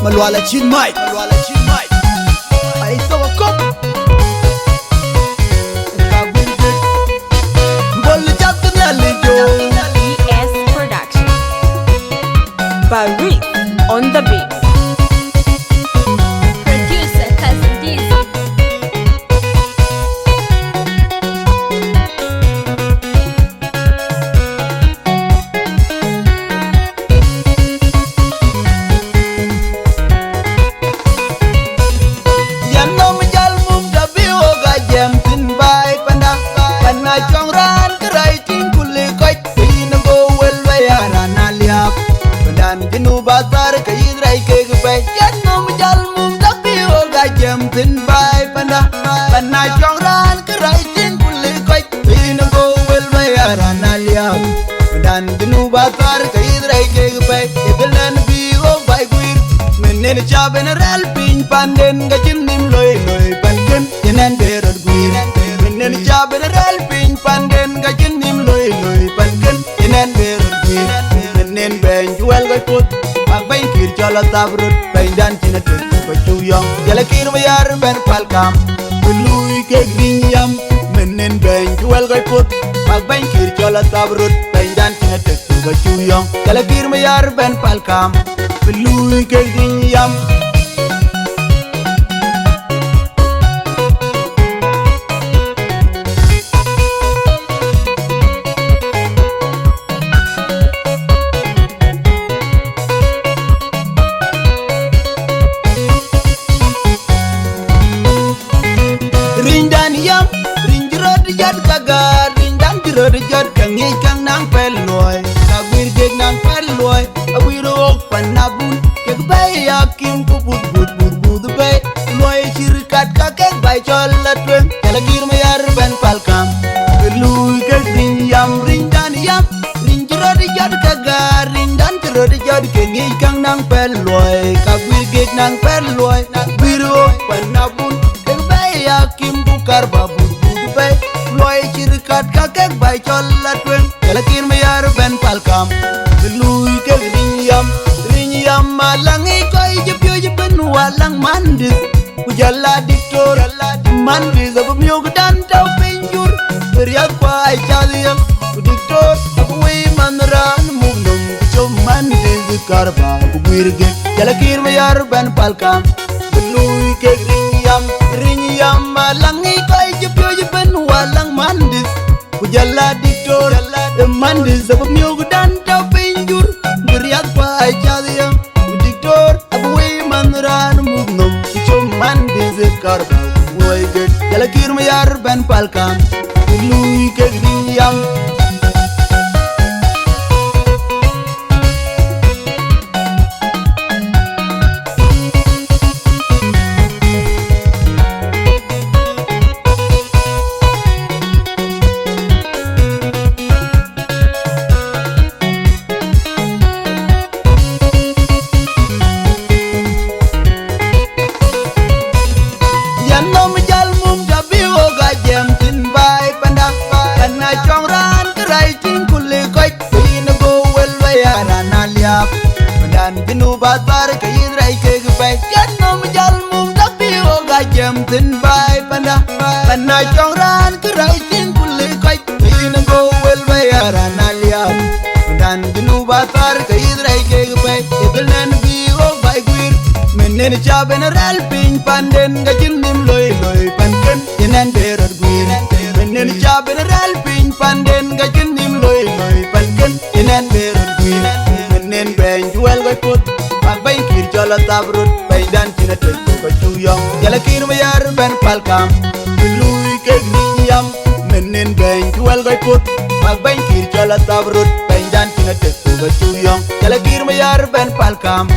Malwala chin mai ai to ko bol jat na le jo ES Production. Barik on the beat. Producer Cousin Dizzy. Yanom jal mum tabi oga jem tin bai panda Pana chong ran kerai ting kuli koi Tina go wel bayara na liap Pandan jinu basar kai drai ke gbai Yanom jal mum tabi oga jem tin bai panda Pana chong ran kerai ting kuli koi Tina go wel bayara na liap Pandan jinu basar kai drai ke gbai Ebelan bi o bai guir Menen chaben rel pin panden gachin nim loy panken yenen berod guir Menen chaben rel pin panden gachin nim loy panken yenen berod guir Menen ben juel goy put mag bain kir chola tabrut bain dan chinatu ko chuyong jala kir mayar ben palkam lui ke grinyam Menen ben juel goy put mag bain kir chola tabrut bain dan chinatu ko chuyong jala kir mayar ben palkam lui ke grinyam Rindan yam, rinjrod jad kagar, rindan jirod jad kangi kang nang peloy, kagwir geg nang peloy, awiro ok panabun, keg bay yakim ku bud bay, loy shirkat ka keg bay cholatwen, kalagir mayar ben palkam, lui keg rindan yam, rinjrod jad kagar, rindan jirod jad kangi kang nang peloy, kagwir geg nang peloy, awiro ok panabun, yakim bukar babur bay loy chirkat ka kek bay cholatwen kalakir mayar ben palkam lui ke rinyam malangi koy jepyo jepen walang mandis kujala diktor mandis abum yog dan taw penjur beriak kwa chaliam diktor abui manran mugnom chom mandis karba buirge kalakir mayar ben palkam lui ke rinyam malangi koy jepyo jepen walang mandis kujala diktor mandis abum yog dan taw penjur beriak kwa chaliam diktor abui manran mugnom chom mandis karba buirge kalakir mayar ben palkam lui ke rinyam Yanom jal mum tabi oga jem tin bai panda Pana chong ran kerai ting kuli koi Tina go wel bayara na liap Pandan jinu basar kai drai ke gbai Yanom jal mum tabi oga jem tin bai panda Pana chong ran kerai ting kuli koi Tina go wel bayara na liap Pandan jinu basar kai drai ke gbai Ebelan bi o bai guir Menen chaben rel pin panden gachin nim loy panken yenen berod guir Menen chaben rel pin panden gachin nim loy panken yenen berod guir Menen ben juel goy put mag bain kir chola tabrut bay dan chinatu ko chuyong jala kir mayar ben palkam lui ke grinyam Menen ben juel goy put mag bain kir chola tabrut bay dan chinatu ko chuyong jala kir mayar ben palkam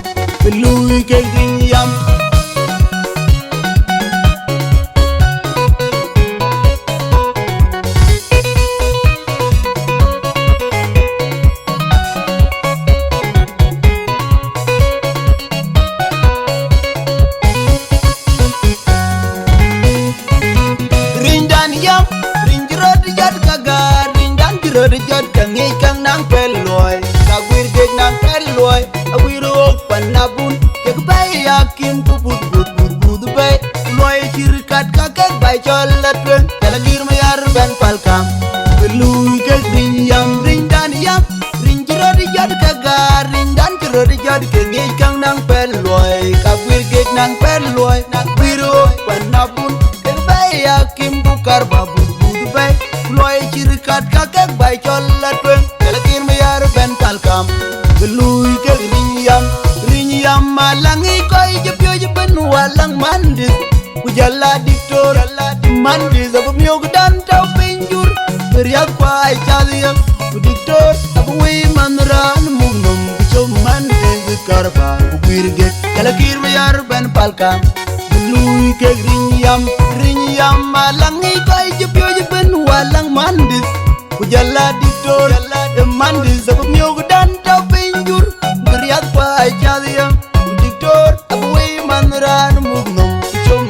lui ke grinyam Rindan yam, rinjrod jad kagar, rindan jirod jad kangi kang nang peloy, kagwir geg nang peloy, awiro ok panabun, keg bay chola twen kala gir ma yar ben palkam lui ke ring dan yam ring jiro di jad kaga ring dan jiro di jad ke ngi kang nang pel loy ka wir ke nang pel loy nang biro panabun ke baya kim bukar babu budu bay loy chirkat ka ke bay chola twen kala gir ma yar ben palkam lui ke ring yam malangi koy je pyo je ben walang mandis Ujala diktor mandi zabu miog dan tau pinjur beriak pai caliang diktor abu wi manran mugnom bicho mandi zikarba ubirge kala kir mayar ben palkam lui ke rinyam malangi kai jepyo ben walang mandis Ujala diktor mandi zabu miog dan tau pinjur beriak pai caliang diktor abu wi manran mugnom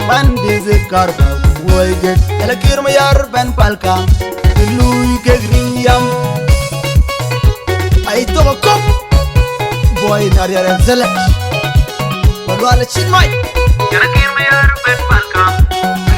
mandi zikarba woyge kala kir ma yar ben palkam lui ke rinyam ay to ko boy nariya zela wala chin mai kala kir ma yar ben palkam